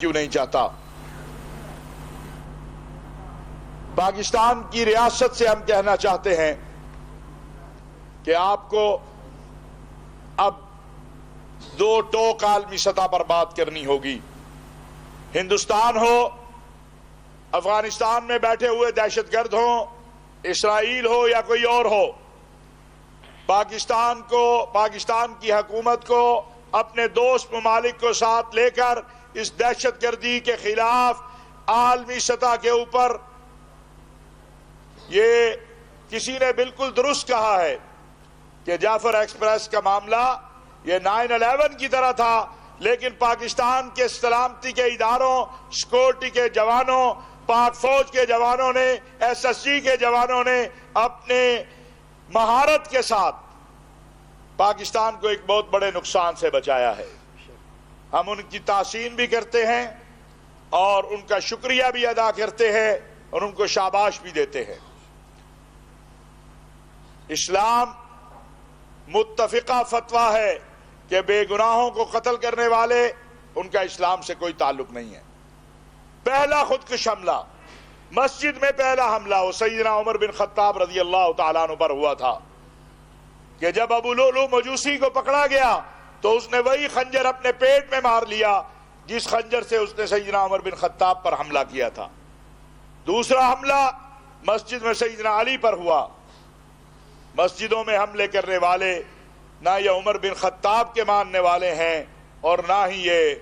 کیوں نہیں چاہتا؟ پاکستان کی ریاست سے ہم کہنا چاہتے ہیں کہ آپ کو اب دو ٹوک عالمی سطح پر بات کرنی ہوگی۔ ہندوستان ہو، افغانستان میں بیٹھے ہوئے دہشت گرد ہوں، اسرائیل ہو یا کوئی اور ہو، پاکستان کی حکومت کو اپنے دوست ممالک کو ساتھ لے کر اس دہشت گردی کے خلاف عالمی سطح کے اوپر، یہ کسی نے بالکل درست کہا ہے کہ جعفر ایکسپریس کا معاملہ یہ 9/11 کی طرح تھا، لیکن پاکستان کے سلامتی کے اداروں، سیکورٹی کے جوانوں، پاک فوج کے جوانوں نے، SSG کے جوانوں نے اپنے مہارت کے ساتھ پاکستان کو ایک بہت بڑے نقصان سے بچایا ہے۔ ہم ان کی تحسین بھی کرتے ہیں اور ان کا شکریہ بھی ادا کرتے ہیں اور ان کو شاباش بھی دیتے ہیں۔ اسلام متفقہ فتویٰ ہے کہ بے گناہوں کو قتل کرنے والے، ان کا اسلام سے کوئی تعلق نہیں ہے۔ پہلا خودکش حملہ، مسجد میں پہلا حملہ وہ سیدنا عمر بن خطاب رضی اللہ تعالیٰ عنہ پر ہوا تھا کہ جب ابو لؤلؤ مجوسی کو پکڑا گیا تو اس نے وہی خنجر اپنے پیٹ میں مار لیا جس خنجر سے اس نے سیدنا عمر بن خطاب پر حملہ کیا تھا۔ دوسرا حملہ مسجد میں سیدنا علی پر ہوا۔ مسجدوں میں حملے کرنے والے نہ یہ عمر بن خطاب کے ماننے والے ہیں اور نہ ہی یہ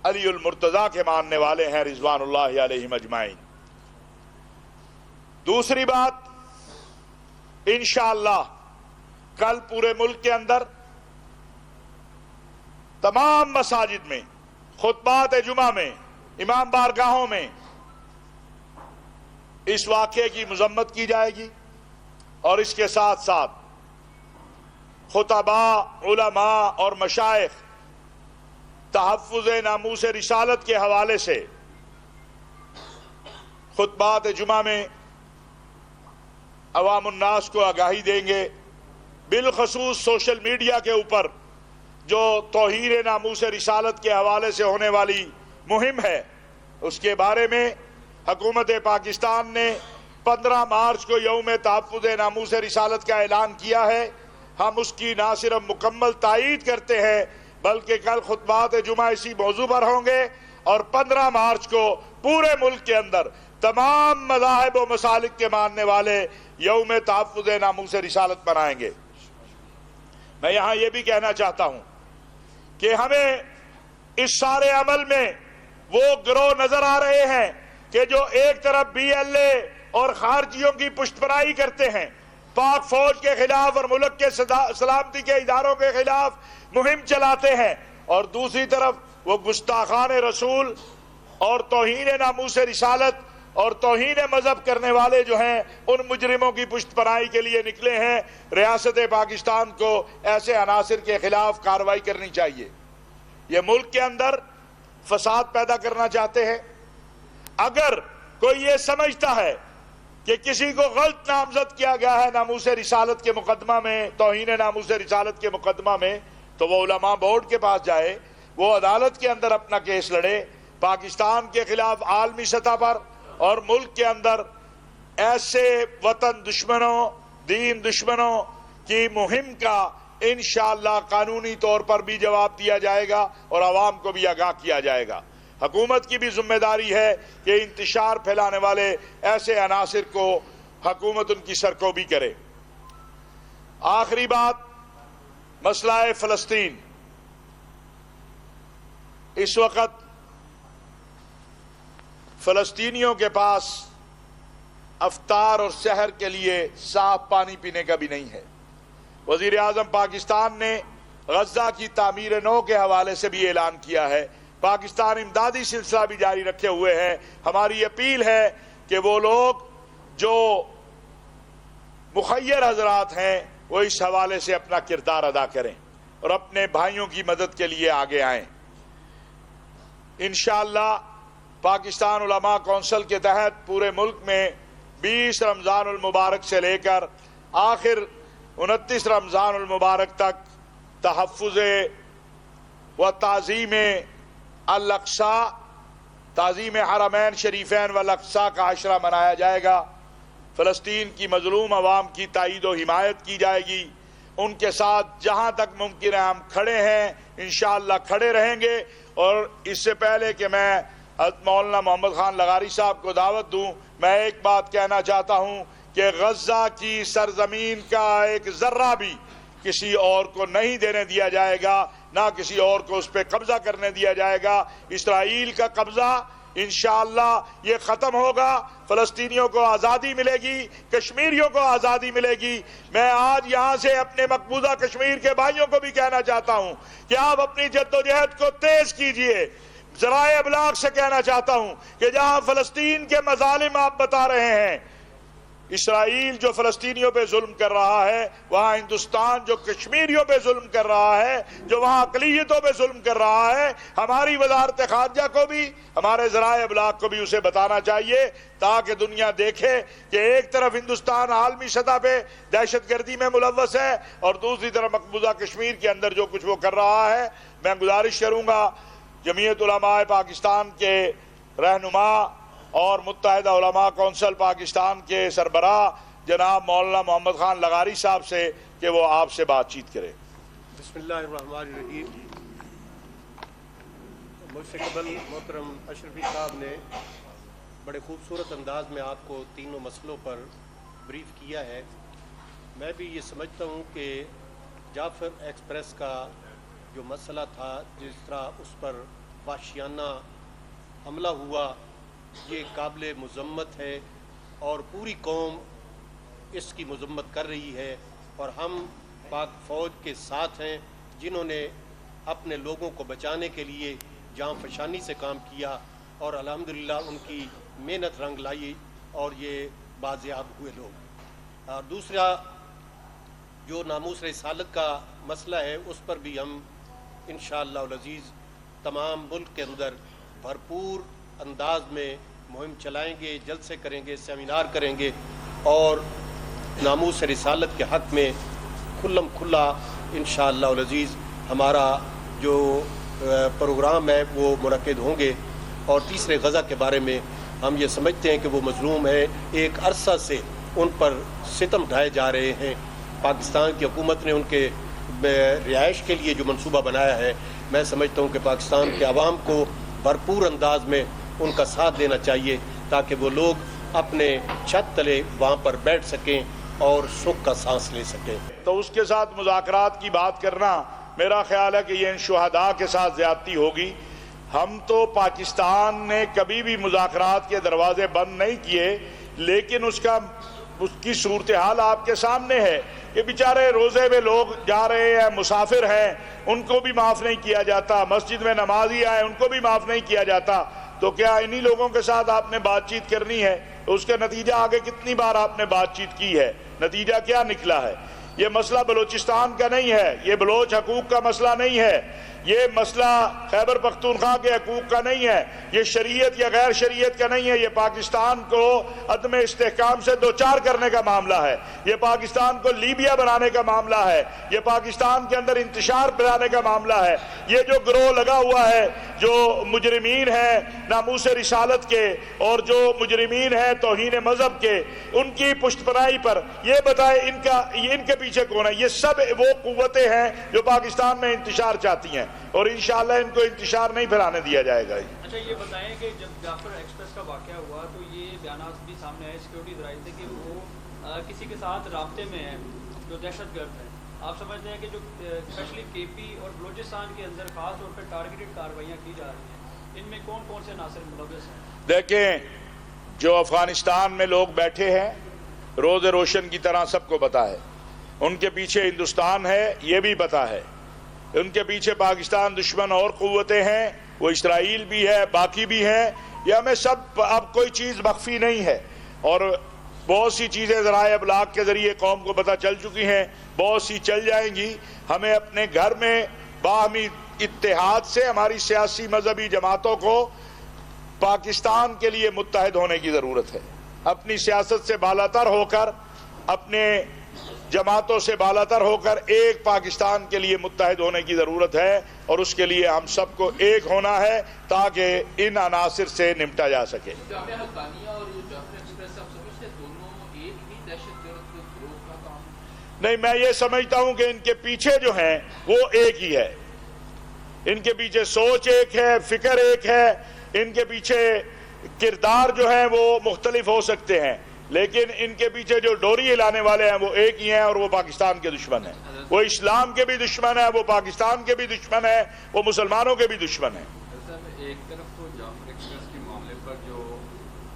علی المرتضیٰ کے ماننے والے ہیں رضوان اللہ علیہم اجمعین۔ دوسری بات، انشاءاللہ کل پورے ملک کے اندر تمام مساجد میں، خطبات جمعہ میں، امام بارگاہوں میں اس واقعے کی مذمت کی جائے گی اور اس کے ساتھ ساتھ خطباء، علماء اور مشائخ تحفظ ناموس رسالت کے حوالے سے خطبات جمعہ میں عوام الناس کو آگاہی دیں گے، بالخصوص سوشل میڈیا کے اوپر جو توہین ناموس رسالت کے حوالے سے ہونے والی مہم ہے اس کے بارے میں حکومت پاکستان نے 15 مارچ کو یوم تحفظ ناموس رسالت کا اعلان کیا ہے۔ ہم اس کی نہ صرف مکمل تائید کرتے ہیں بلکہ کل خطبات جمعہ اسی موضوع پر ہوں گے اور 15 مارچ کو پورے ملک کے اندر تمام مذاہب و مسالک کے ماننے والے یوم تحفظ ناموس رسالت منائیں گے۔ میں یہاں یہ بھی کہنا چاہتا ہوں کہ ہمیں اس سارے عمل میں وہ گروہ نظر آ رہے ہیں کہ جو ایک طرف BLA اور خارجیوں کی پشت پناہی کرتے ہیں، پاک فوج کے خلاف اور ملک کے سلامتی کے اداروں کے خلاف مہم چلاتے ہیں، اور دوسری طرف وہ گستاخان رسول اور توہین ناموس رسالت اور توہین مذہب کرنے والے جو ہیں ان مجرموں کی پشت پناہی کے لیے نکلے ہیں۔ ریاست پاکستان کو ایسے عناصر کے خلاف کارروائی کرنی چاہیے۔ یہ ملک کے اندر فساد پیدا کرنا چاہتے ہیں۔ اگر کوئی یہ سمجھتا ہے کہ کسی کو غلط نامزد کیا گیا ہے ناموس رسالت کے مقدمہ میں، توہین ناموس رسالت کے مقدمہ میں، تو وہ علماء بورڈ کے پاس جائے، وہ عدالت کے اندر اپنا کیس لڑے۔ پاکستان کے خلاف عالمی سطح پر اور ملک کے اندر ایسے وطن دشمنوں، دین دشمنوں کی مہم کا انشاءاللہ قانونی طور پر بھی جواب دیا جائے گا اور عوام کو بھی آگاہ کیا جائے گا۔ حکومت کی بھی ذمہ داری ہے کہ انتشار پھیلانے والے ایسے عناصر کو حکومت ان کی سرکوبی کرے۔ آخری بات، مسئلہ فلسطین۔ اس وقت فلسطینیوں کے پاس افطار اور سحر کے لیے صاف پانی پینے کا بھی نہیں ہے۔ وزیر اعظم پاکستان نے غزہ کی تعمیر نو کے حوالے سے بھی اعلان کیا ہے۔ پاکستان امدادی سلسلہ بھی جاری رکھے ہوئے ہیں۔ ہماری اپیل ہے کہ وہ لوگ جو مخیر حضرات ہیں وہ اس حوالے سے اپنا کردار ادا کریں اور اپنے بھائیوں کی مدد کے لیے آگے آئیں۔ انشاءاللہ پاکستان علماء کونسل کے تحت پورے ملک میں 20 رمضان المبارک سے لے کر آخر 29 رمضان المبارک تک تحفظ و تعظیم الاقصی تعظیم حرمین شریفین والاقصی کا عشرہ منایا جائے گا. فلسطین کی مظلوم عوام کی تائید و حمایت کی جائے گی. ان کے ساتھ جہاں تک ممکن ہے ہم کھڑے ہیں، انشاءاللہ کھڑے رہیں گے. اور اس سے پہلے کہ میں مولانا محمد خان لغاری صاحب کو دعوت دوں، میں ایک بات کہنا چاہتا ہوں کہ غزہ کی سرزمین کا ایک ذرہ بھی کسی اور کو نہیں دینے دیا جائے گا، نہ کسی اور کو اس پہ قبضہ کرنے دیا جائے گا. اسرائیل کا قبضہ انشاءاللہ یہ ختم ہوگا. فلسطینیوں کو آزادی ملے گی، کشمیریوں کو آزادی ملے گی. میں آج یہاں سے اپنے مقبوضہ کشمیر کے بھائیوں کو بھی کہنا چاہتا ہوں کہ آپ اپنی جد و جہد کو تیز کیجئے. ذرائع ابلاغ سے کہنا چاہتا ہوں کہ جہاں فلسطین کے مظالم آپ بتا رہے ہیں، اسرائیل جو فلسطینیوں پہ ظلم کر رہا ہے، وہاں ہندوستان جو کشمیریوں پہ ظلم کر رہا ہے، جو وہاں اقلیتوں پہ ظلم کر رہا ہے، ہماری وزارت خارجہ کو بھی، ہمارے ذرائع ابلاغ کو بھی اسے بتانا چاہیے تاکہ دنیا دیکھے کہ ایک طرف ہندوستان عالمی سطح پہ دہشت گردی میں ملوث ہے اور دوسری طرف مقبوضہ کشمیر کے اندر جو کچھ وہ کر رہا ہے. میں گزارش کروں گا جمعیت علماء پاکستان کے رہنما اور متحدہ علماء کونسل پاکستان کے سربراہ جناب مولانا محمد خان لغاری صاحب سے کہ وہ آپ سے بات چیت کرے. بسم اللہ الرحمن الرحیم. مجھ سے قبل محترم اشرفی صاحب نے بڑے خوبصورت انداز میں آپ کو تینوں مسئلوں پر بریف کیا ہے. میں بھی یہ سمجھتا ہوں کہ جعفر ایکسپریس کا جو مسئلہ تھا، جس طرح اس پر وحشیانہ حملہ ہوا، یہ قابل مذمت ہے اور پوری قوم اس کی مذمت کر رہی ہے. اور ہم پاک فوج کے ساتھ ہیں جنہوں نے اپنے لوگوں کو بچانے کے لیے جاں فشانی سے کام کیا اور الحمدللہ ان کی محنت رنگ لائی اور یہ بازیاب ہوئے لوگ. اور دوسرا جو ناموس رسالت کا مسئلہ ہے، اس پر بھی ہم انشاءاللہ العزیز تمام ملک کے اندر بھرپور انداز میں مہم چلائیں گے، جلسے کریں گے، سیمینار کریں گے اور ناموس رسالت کے حق میں کھلم کھلا انشاءاللہ العزیز ہمارا جو پروگرام ہے وہ منعقد ہوں گے. اور تیسرے غزہ کے بارے میں ہم یہ سمجھتے ہیں کہ وہ مظلوم ہیں، ایک عرصہ سے ان پر ستم ڈھائے جا رہے ہیں. پاکستان کی حکومت نے ان کے رہائش کے لیے جو منصوبہ بنایا ہے، میں سمجھتا ہوں کہ پاکستان کے عوام کو بھرپور انداز میں ان کا ساتھ دینا چاہیے تاکہ وہ لوگ اپنے چھت تلے وہاں پر بیٹھ سکیں اور سکھ کا سانس لے سکیں. تو اس کے ساتھ مذاکرات کی بات کرنا میرا خیال ہے کہ یہ ان شہداء کے ساتھ زیادتی ہوگی. ہم تو پاکستان نے کبھی بھی مذاکرات کے دروازے بند نہیں کیے، لیکن اس کی صورتحال آپ کے سامنے ہے کہ بیچارے روزے میں لوگ جا رہے ہیں، مسافر ہیں، ان کو بھی معاف نہیں کیا جاتا، مسجد میں نمازی آئے ان کو بھی معاف نہیں کیا جاتا. تو کیا انہی لوگوں کے ساتھ آپ نے بات چیت کرنی ہے؟ اس کا نتیجہ آگے کتنی بار آپ نے بات چیت کی ہے، نتیجہ کیا نکلا ہے؟ یہ مسئلہ بلوچستان کا نہیں ہے، یہ بلوچ حقوق کا مسئلہ نہیں ہے، یہ مسئلہ خیبر پختونخوا کے حقوق کا نہیں ہے، یہ شریعت یا غیر شریعت کا نہیں ہے، یہ پاکستان کو عدم استحکام سے دوچار کرنے کا معاملہ ہے، یہ پاکستان کو لیبیا بنانے کا معاملہ ہے، یہ پاکستان کے اندر انتشار پھیلانے کا معاملہ ہے. یہ جو گروہ لگا ہوا ہے، جو مجرمین ہیں ناموس رسالت کے اور جو مجرمین ہیں توہین مذہب کے، ان کی پشت پناہی پر یہ بتائیں ان کے پیچھے کون ہے؟ یہ سب وہ قوتیں ہیں جو پاکستان میں انتشار چاہتی ہیں اور انشاءاللہ ان کو انتشار نہیں پھیلانے دیا جائے گا. اچھا یہ بتائیں کہ جب جعفر ایکسپریس کا واقعہ ہوا تو یہ بیانات بھی سامنے آئے سیکیورٹی ذرائع سے کہ وہ کسی کے ساتھ رابطے میں ہیں جو دہشت گرد ہے. آپ سمجھتے ہیں کہ جو اسپیشلی کے پی اور بلوچستان کے اندر خاص طور پر ٹارگیٹڈ کارروائیاں کی جا رہی ہیں، ان میں کون کون سے عناصر ملوث ہیں؟ دیکھیں، جو افغانستان میں لوگ بیٹھے ہیں روز روشن کی طرح سب کو پتا ہے، ان کے پیچھے ہندوستان ہے یہ بھی پتا ہے، ان کے پیچھے پاکستان دشمن اور قوتیں ہیں، وہ اسرائیل بھی ہے، باقی بھی ہیں. یہ ہمیں سب اب کوئی چیز مخفی نہیں ہے اور بہت سی چیزیں ذرائع ابلاغ کے ذریعے قوم کو پتہ چل چکی ہیں، بہت سی چل جائیں گی. ہمیں اپنے گھر میں باہمی اتحاد سے ہماری سیاسی مذہبی جماعتوں کو پاکستان کے لیے متحد ہونے کی ضرورت ہے. اپنی سیاست سے بالاتر ہو کر، اپنے جماعتوں سے بالاتر ہو کر ایک پاکستان کے لیے متحد ہونے کی ضرورت ہے. اور اس کے لیے ہم سب کو ایک ہونا ہے تاکہ ان عناصر سے نمٹا جا سکے. جامعہ حقانیہ اور جعفر ایکسپریس آپ سمجھتے ہیں دونوں ایک ہی دہشت گرد گروہ کا کام؟ نہیں، میں یہ سمجھتا ہوں کہ ان کے پیچھے جو ہیں وہ ایک ہی ہے. ان کے پیچھے سوچ ایک ہے، فکر ایک ہے، ان کے پیچھے کردار جو ہیں وہ مختلف ہو سکتے ہیں، لیکن ان کے پیچھے جو ڈوری ہلانے والے ہیں وہ ایک ہی ہیں، اور وہ پاکستان کے دشمن ہیں. وہ اسلام کے بھی دشمن ہیں، وہ پاکستان کے بھی دشمن ہیں، وہ مسلمانوں کے بھی دشمن ہیں. ایک طرف تو جعفر ایکسپریس کے معاملے پر جو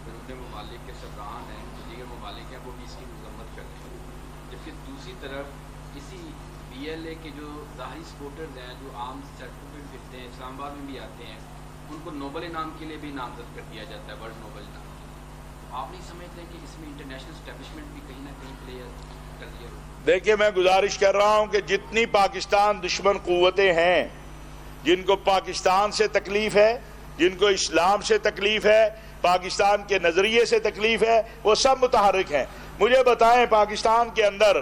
بیرون ممالک کے سربراہان ہیں، دیگر ممالک ہیں، وہ بھی اس کی مذمت کر رہے ہیں، جبکہ دوسری طرف اسی بی ایل اے کے جو ظاہری سپورٹرز ہیں، جو عام سڑکوں پہ پھرتے ہیں، اسلام آباد میں بھی آتے ہیں، ان کو نوبل انعام کے لیے بھی نامزد کر دیا جاتا ہے، ورلڈ نوبل انعام. آپ نہیں سمجھتے کہ اس میں انٹرنیشنل اسٹیبلشمنٹ بھی کہیں نہ کہیں پلے کر دیا؟ دیکھیے، میں گزارش کر رہا ہوں کہ جتنی پاکستان دشمن قوتیں ہیں، جن کو پاکستان سے تکلیف ہے، جن کو اسلام سے تکلیف ہے، پاکستان کے نظریے سے تکلیف ہے، وہ سب متحرک ہیں. مجھے بتائیں، پاکستان کے اندر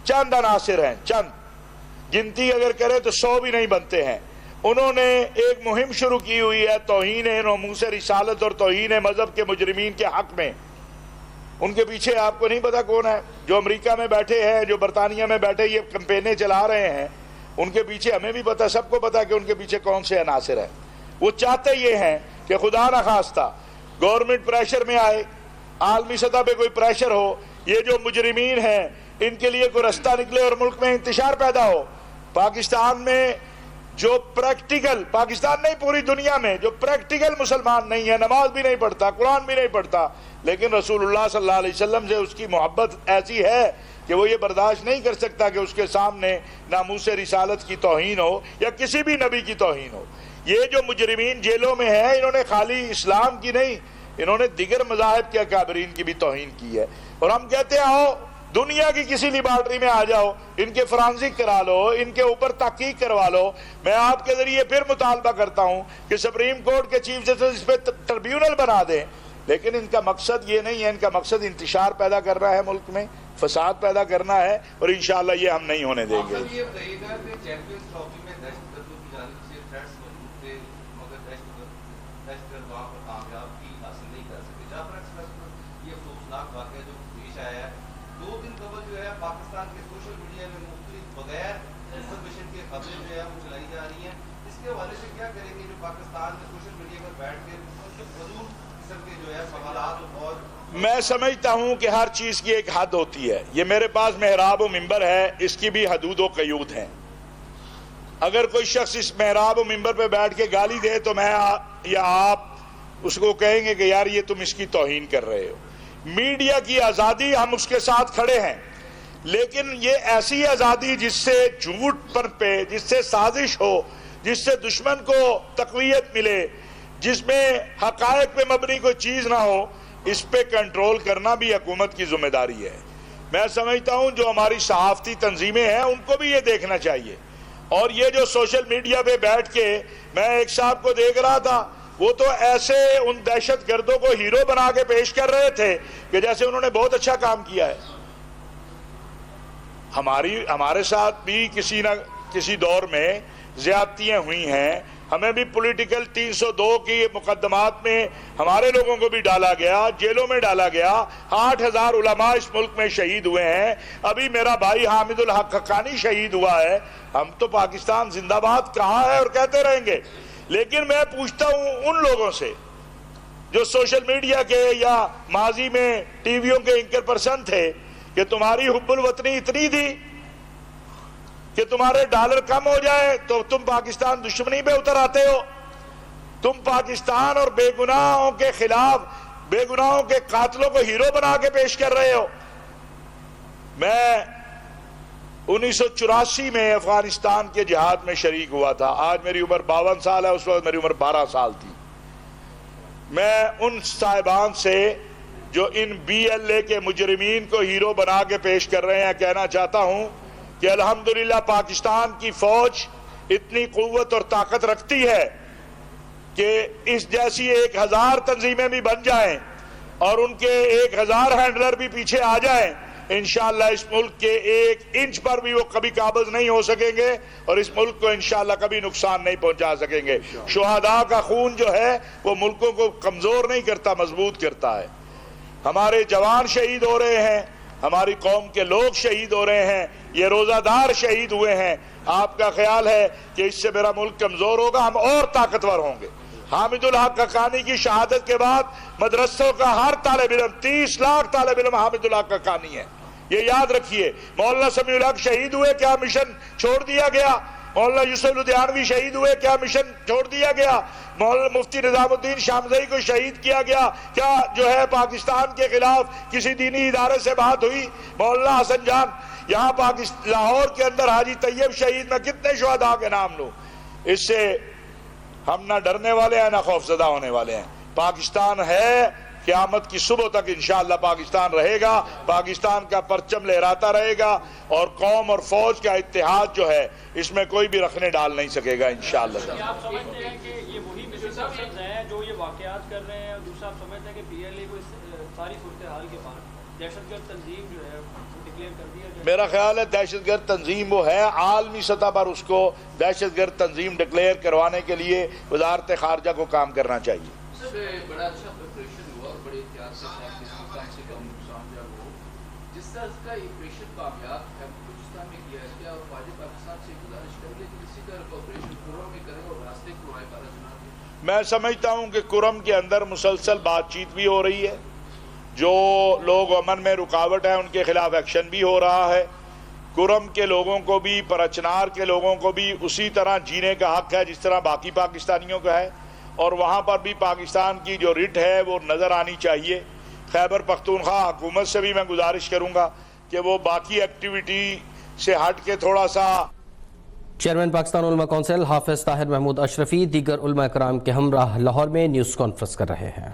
چند عناصر ہیں، چند گنتی اگر کرے تو 100 بھی نہیں بنتے ہیں. انہوں نے ایک مہم شروع کی ہوئی ہے توہین ناموس رسالت اور توہین مذہب کے مجرمین کے حق میں. ان کے پیچھے آپ کو نہیں پتا کون ہے؟ جو امریکہ میں بیٹھے ہیں، جو برطانیہ میں بیٹھے یہ کمپینیں چلا رہے ہیں، ان کے پیچھے ہمیں بھی پتا، سب کو پتا کہ ان کے پیچھے کون سے عناصر ہیں. وہ چاہتے یہ ہیں کہ خدا نخواستہ گورنمنٹ پریشر میں آئے، عالمی سطح پہ کوئی پریشر ہو، یہ جو مجرمین ہیں ان کے لیے کوئی رستہ نکلے اور ملک میں انتشار پیدا ہو. پاکستان میں جو پریکٹیکل، پاکستان نہیں پوری دنیا میں جو پریکٹیکل مسلمان نہیں ہے، نماز بھی نہیں پڑھتا، قرآن بھی نہیں پڑھتا، لیکن رسول اللہ صلی اللہ علیہ وسلم سے اس کی محبت ایسی ہے کہ وہ یہ برداشت نہیں کر سکتا کہ اس کے سامنے ناموس رسالت کی توہین ہو یا کسی بھی نبی کی توہین ہو. یہ جو مجرمین جیلوں میں ہیں، انہوں نے خالی اسلام کی نہیں، انہوں نے دیگر مذاہب کے اکابرین کی بھی توہین کی ہے. اور ہم کہتے ہیں آؤ دنیا کی کسی لیبارٹری میں آ جاؤ، ان کے فرانزک کرا لو، ان کے اوپر تحقیق کروا لو. میں آپ کے ذریعے پھر مطالبہ کرتا ہوں کہ سپریم کورٹ کے چیف جسٹس اس پہ ٹربیونل بنا دیں، لیکن ان کا مقصد یہ نہیں ہے. ان کا مقصد انتشار پیدا کرنا ہے، ملک میں فساد پیدا کرنا ہے، اور انشاءاللہ یہ ہم نہیں ہونے دیں گے. یہ بتائیے گا کہ چیمپئنز ٹرافی میں دہشت گردوں کی جانب سے تھریٹس موجود تھے، مگر دہشت گرد وہاں پر کامیابی حاصل نہیں کر سکے. جعفر ایکسپریس پر یہ افسوسناک واقعہ جو پیش آیا ہے، 2 دن قبل جو ہے پاکستان کے سوشل میڈیا میں مختلف بغیر انفارمیشن کے خبریں جو ہے وہ چلائی جا رہی ہیں. اس کے حوالے سے کیا کریں گے جو پاکستان میں سوشل میڈیا پر بیٹھ کے فضول قسم کے جو ہے سوالات اور میں سمجھتا ہوں کہ ہر چیز کی ایک حد ہوتی ہے. یہ میرے پاس محراب و منبر ہے، اس کی بھی حدود و قیود ہیں. اگر کوئی شخص اس محراب و منبر پہ بیٹھ کے گالی دے تو میں یا آپ اس کو کہیں گے کہ یار یہ تم اس کی توہین کر رہے ہو. میڈیا کی آزادی، ہم اس کے ساتھ کھڑے ہیں، لیکن یہ ایسی آزادی جس سے جھوٹ پر پہ، جس سے سازش ہو، جس سے دشمن کو تقویت ملے، جس میں حقائق پہ مبنی کوئی چیز نہ ہو، اس پہ کنٹرول کرنا بھی حکومت کی ذمہ داری ہے. میں سمجھتا ہوں جو ہماری صحافتی تنظیمیں ہیں ان کو بھی یہ دیکھنا چاہیے. اور یہ جو سوشل میڈیا پہ بیٹھ کے میں ایک صاحب کو دیکھ رہا تھا، وہ تو ایسے ان دہشت گردوں کو ہیرو بنا کے پیش کر رہے تھے کہ جیسے انہوں نے بہت اچھا کام کیا ہے. ہمارے ساتھ بھی کسی نہ کسی دور میں زیادتیاں ہوئی ہیں، ہمیں بھی پولیٹیکل 302 کی مقدمات میں ہمارے لوگوں کو بھی ڈالا گیا، جیلوں میں ڈالا گیا. 8,000 علماء اس ملک میں شہید ہوئے ہیں. ابھی میرا بھائی حامد الحق حقانی شہید ہوا ہے. ہم تو پاکستان زندہ باد کہا ہے اور کہتے رہیں گے، لیکن میں پوچھتا ہوں ان لوگوں سے جو سوشل میڈیا کے یا ماضی میں ٹی ویوں کے اینکر پرسن تھے کہ تمہاری حب الوطنی اتنی تھی کہ تمہارے ڈالر کم ہو جائے تو تم پاکستان دشمنی پہ اتر آتے ہو. تم پاکستان اور بے گناہوں کے خلاف، بے گناہوں کے قاتلوں کو ہیرو بنا کے پیش کر رہے ہو. میں 1984 میں افغانستان کے جہاد میں شریک ہوا تھا. آج میری عمر 52 سال ہے، اس وقت میری عمر 12 سال تھی. میں ان صاحبان سے جو ان بی ایل اے کے مجرمین کو ہیرو بنا کے پیش کر رہے ہیں کہنا چاہتا ہوں کہ الحمدللہ پاکستان کی فوج اتنی قوت اور طاقت رکھتی ہے کہ اس جیسی 1,000 تنظیمیں بھی بن جائیں اور ان کے 1,000 ہینڈلر بھی پیچھے آ جائیں، انشاءاللہ اس ملک کے 1 انچ پر بھی وہ کبھی قابض نہیں ہو سکیں گے اور اس ملک کو انشاءاللہ کبھی نقصان نہیں پہنچا سکیں گے. شہداء کا خون جو ہے وہ ملکوں کو کمزور نہیں کرتا، مضبوط کرتا ہے. ہمارے جوان شہید ہو رہے ہیں، ہماری قوم کے لوگ شہید ہو رہے ہیں، یہ روزہ دار شہید ہوئے ہیں. آپ کا خیال ہے کہ اس سے میرا ملک کمزور ہوگا؟ ہم اور طاقتور ہوں گے. حامد الحق حقانی کی شہادت کے بعد مدرسوں کا ہر طالب علم، 30 لاکھ طالب علم حامد الحق حقانی ہے. یہ یاد رکھیے. مولانا سمیع الحق شہید ہوئے، کیا مشن چھوڑ دیا گیا؟ مولانا یوسف لدھیانوی شہید ہوئے، کیا مشن چھوڑ دیا گیا؟ مولانا مفتی نظام الدین شامزئی کو شہید کیا گیا، کیا جو ہے پاکستان کے خلاف کسی دینی ادارے سے بات ہوئی؟ مولانا حسن جان، یہاں لاہور کے اندر حاجی طیب شہید، میں کتنے شہداء کے نام لوں. اس سے ہم نہ ڈرنے والے ہیں نہ خوف زدہ ہونے والے ہیں. پاکستان ہے، قیامت کی صبح تک انشاءاللہ پاکستان رہے گا، پاکستان کا پرچم لہراتا رہے گا اور قوم اور فوج کا اتحاد جو ہے اس میں کوئی بھی رکھنے ڈال نہیں سکے گا انشاءاللہ. آپ سمجھتے ہیں کہ یہ وہی مسلسل ہیں جو یہ واقعات کر رہے ہیں، اور دوسرا آپ سمجھتے ہیں کہ پی ایل اے کو اس ساری صورتحال کے بعد دہشت گرد تنظیم جو ہے ڈکلیئر کر دیا جائے؟ میرا خیال ہے دہشت گرد تنظیم وہ ہے، عالمی سطح پر اس کو دہشت گرد تنظیم ڈکلیئر کروانے کے لیے وزارت خارجہ کو کام کرنا چاہیے. اس سے بڑا اچھا پریپریشن ہوا اور بڑے احتیاط سے کم سے کم نقصان جو ہو. جس طرح اس کا آپریشن کامیاب ہے بلوچستان میں کیا ہے، کیا فوج پاکستان سے گزارش کریں گے کہ اسی طرح کا آپریشن کرم میں کریں اور راستے کو رائے پارا چنا دیں؟ میں سمجھتا ہوں کہ کرم کے اندر مسلسل بات چیت بھی ہو رہی ہے، جو لوگ امن میں رکاوٹ ہیں ان کے خلاف ایکشن بھی ہو رہا ہے. کرم کے لوگوں کو بھی، پرچنار کے لوگوں کو بھی اسی طرح جینے کا حق ہے جس طرح باقی پاکستانیوں کا ہے، اور وہاں پر بھی پاکستان کی جو رٹ ہے وہ نظر آنی چاہیے. خیبر پختونخوا حکومت سے بھی میں گزارش کروں گا کہ وہ باقی ایکٹیویٹی سے ہٹ کے تھوڑا سا. چیئرمین پاکستان علماء کونسل حافظ طاہر محمود اشرفی دیگر علماء کرام کے ہمراہ لاہور میں نیوز کانفرنس کر رہے ہیں.